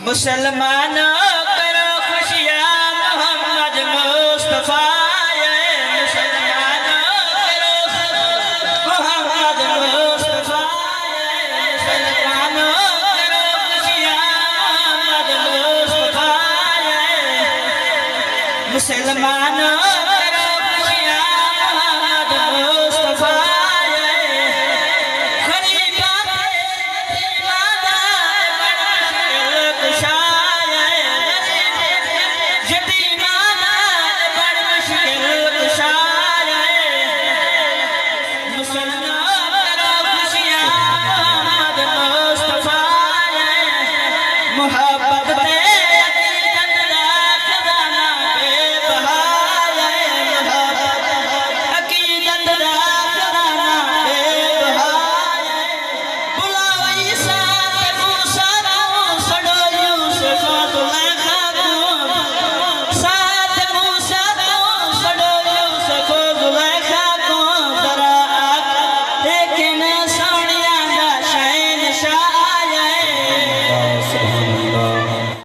मुसलमानों करो खुशियाँ मोहम्मद मुस्तफा मुसलमानों करो मोहम्मद मुस्तफा मुसलमानों करो खुशियाँ मोहम्मद मुस्तफा मुसलमानों करो खुशियाँ मोहम्मद मुस्तफा मोहब्बत